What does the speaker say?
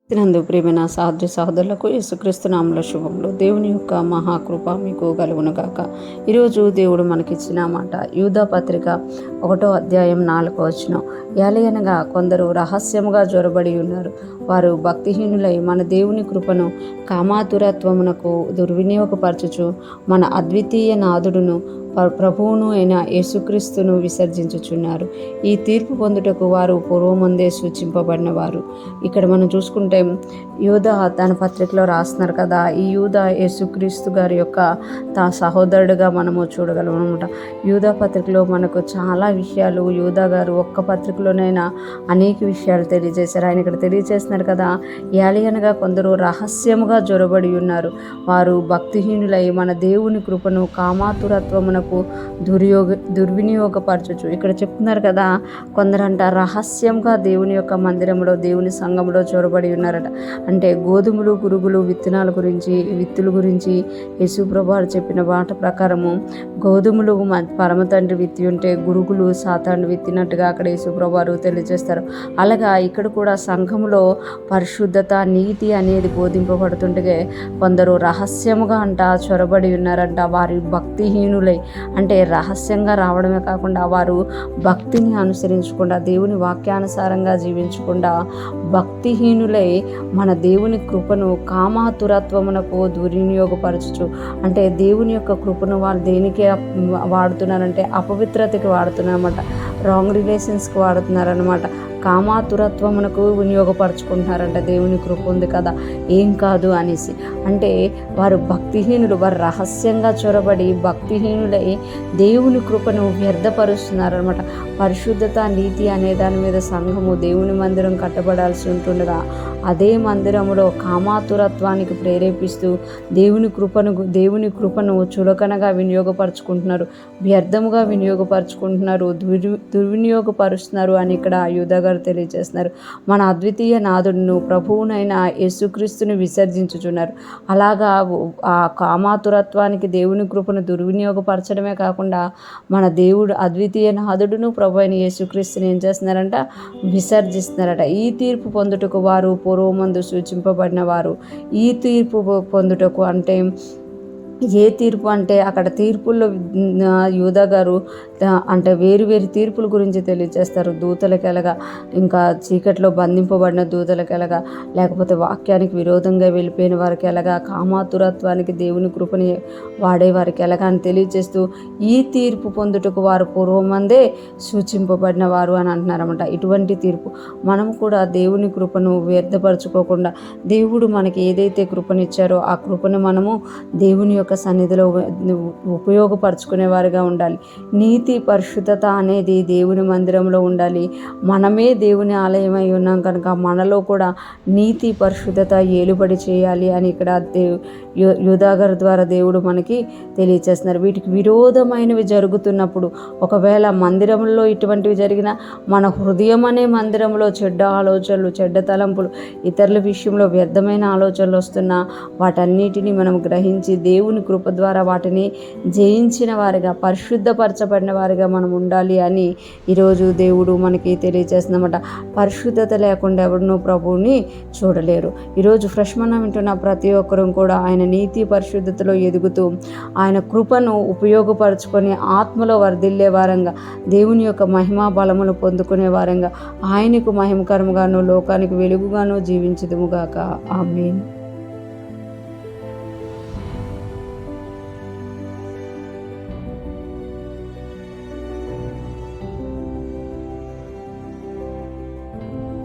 నందు ప్రియమైన సహోదరి సహోదరులకు యేసుక్రీస్తు నామములో శుభములు. దేవుని యొక్క మహాకృప మీకు కలుగునుగాక. ఈరోజు దేవుడు మనకిచ్చిన మాట యూదా పత్రిక 1వ అధ్యాయం 4వ వచనం. ఏలయనగా కొందరు రహస్యముగా జొరబడి ఉన్నారు, వారు భక్తిహీనులై మన దేవుని కృపను కామాతురత్వమునకు దుర్వినియోగపరచుచు మన అద్వితీయ నాథుడును ప్రభువును అయిన యేసుక్రీస్తును విసర్జించుచున్నారు. ఈ తీర్పు పొందుటకు వారు పూర్వమందే సూచింపబడిన వారు. ఇక్కడ మనం చూసుకుంటే యూదా తన పత్రికలో రాస్తున్నారు కదా. ఈ యూదా యేసుక్రీస్తు గారి యొక్క సహోదరుడుగా మనము చూడగలం అనమాట. యూదా పత్రికలో మనకు చాలా విషయాలు యూదా గారు ఒక్క పత్రికలోనైనా అనేక విషయాలు తెలియజేశారు. ఆయన ఇక్కడ తెలియజేస్తున్నారు కదా, ఏలయనగా కొందరు రహస్యముగా జొరబడి ఉన్నారు, వారు భక్తిహీనులై మన దేవుని కృపను కామాతురత్వమునకు దుర్వినియోగపరచచ్చు. ఇక్కడ చెప్తున్నారు కదా, కొందరంట రహస్యంగా దేవుని యొక్క మందిరంలో దేవుని సంఘంలో చొరబడి ఉన్నారట. అంటే గోధుమలు గురుగులు విత్తుల గురించి యేసుప్రభువు చెప్పిన మాట ప్రకారము గోధుమలు పరమ తండ్రి విత్తి ఉంటే గురుగులు సాతాను విత్తినట్టుగా అక్కడ యేసుప్రభువు తెలియజేస్తారు. అలాగా ఇక్కడ కూడా సంఘములో పరిశుద్ధత నీతి అనేది బోధింపబడుతుంటే కొందరు రహస్యముగా చొరబడి ఉన్నారంట. వారి భక్తిహీనులై, అంటే రహస్యంగా రావడమే కాకుండా వారు భక్తిని అనుసరించకుండా దేవుని వాక్యానుసారంగా జీవించకుండా భక్తిహీనులై మన దేవుని కృపను కామాతురత్వమునకు దుర్వినియోగపరచు. అంటే దేవుని యొక్క కృపను వాళ్ళు దేనికి వాడుతున్నారంటే అపవిత్రతకి వాడుతున్నారన్నమాట, రాంగ్ రిలేషన్స్కి వాడుతున్నారనమాట. కామాతురత్వమునకు వినియోగపరచుకుంటున్నారంట. దేవుని కృప ఉంది కదా, ఏం కాదు అనేసి. అంటే వారు భక్తిహీనులు, వారు రహస్యంగా చొరబడి భక్తిహీనులై దేవుని కృపను వ్యర్థపరుస్తున్నారనమాట. పరిశుద్ధత నీతి అనే దాని మీద సంఘము దేవుని మందిరం కట్టబడాల్సి ఉంటుండగా అదే మందిరములో కామాతురత్వానికి ప్రేరేపిస్తూ దేవుని కృపను చులకనగా వినియోగపరుచుకుంటున్నారు, వ్యర్థముగా వినియోగపరుచుకుంటున్నారు, దుర్వినియోగపరుస్తున్నారు అని ఇక్కడ యూదా గారు తెలియజేస్తున్నారు. మన అద్వితీయ నాథుడును ప్రభువునైన యేసుక్రీస్తుని విసర్జించుచున్నారు. అలాగా ఆ కామాతురత్వానికి దేవుని కృపను దుర్వినియోగపరచడమే కాకుండా మన దేవుడు అద్వితీయ నాథుడును ప్రభు అయిన యేసుక్రీస్తుని ఏం చేస్తున్నారంట, విసర్జిస్తున్నారట. ఈ తీర్పు పొందుటకు వారు పూర్వమందు సూచింపబడిన వారు. ఈ తీర్పు పొందుటకు అంటే ఏ తీర్పు అంటే అక్కడ తీర్పుల్లో యూదా గారు అంటే వేరు తీర్పుల గురించి తెలియజేస్తారు. దూతలకెలగా, ఇంకా చీకట్లో బంధింపబడిన దూతలకెలగా, లేకపోతే వాక్యానికి విరోధంగా వెళ్ళిపోయిన వారికి ఎలాగా, కామాతురత్వానికి దేవుని కృపని వాడే వారికి ఎలాగా అని తెలియజేస్తూ ఈ తీర్పు పొందుటకు వారు పూర్వమందే సూచింపబడిన వారు అని అంటున్నారన్నమాట. ఇటువంటి తీర్పు మనం కూడా దేవుని కృపను వ్యర్థపరచుకోకుండా దేవుడు మనకి ఏదైతే కృపనిచ్చారో ఆ కృపను మనము దేవుని యొక్క సన్నిధిలో ఉపయోగపరచుకునే వారిగా ఉండాలి. నీతి పరిశుద్ధత అనేది దేవుని మందిరంలో ఉండాలి. మనమే దేవుని ఆలయమై ఉన్నాం కనుక మనలో కూడా నీతి పరిశుద్ధత ఏలుబడి చేయాలి అని ఇక్కడ యూదా గారి ద్వారా దేవుడు మనకి తెలియచేస్తున్నారు. వీటికి విరోధమైనవి జరుగుతున్నప్పుడు, ఒకవేళ మందిరంలో ఇటువంటివి జరిగినా మన హృదయం అనే మందిరంలో చెడ్డ ఆలోచనలు, చెడ్డ తలంపులు, ఇతరుల విషయంలో వ్యర్థమైన ఆలోచనలు వస్తున్నా వాటన్నిటిని మనం గ్రహించి దేవుని కృప ద్వారా వాటిని జయించిన వారిగా, పరిశుద్ధపరచబడిన వారిగా మనం ఉండాలి అని ఈరోజు దేవుడు మనకి తెలియజేస్తున్నమాట. పరిశుద్ధత లేకుండా ఎవరినూ ప్రభువుని చూడలేరు. ఈరోజు ఫ్రెష్ మనం వింటున్న ప్రతి ఒక్కరూ కూడా ఆయన నీతి పరిశుద్ధతలో ఎదుగుతూ ఆయన కృపను ఉపయోగపరచుకొని ఆత్మలో వర్ధిల్లే వారంగా, దేవుని యొక్క మహిమా బలమును పొందుకునే వారంగా, ఆయనకు మహిమకరముగాను లోకానికి వెలుగుగాను జీవించుదుముగాక. ఆమేన్.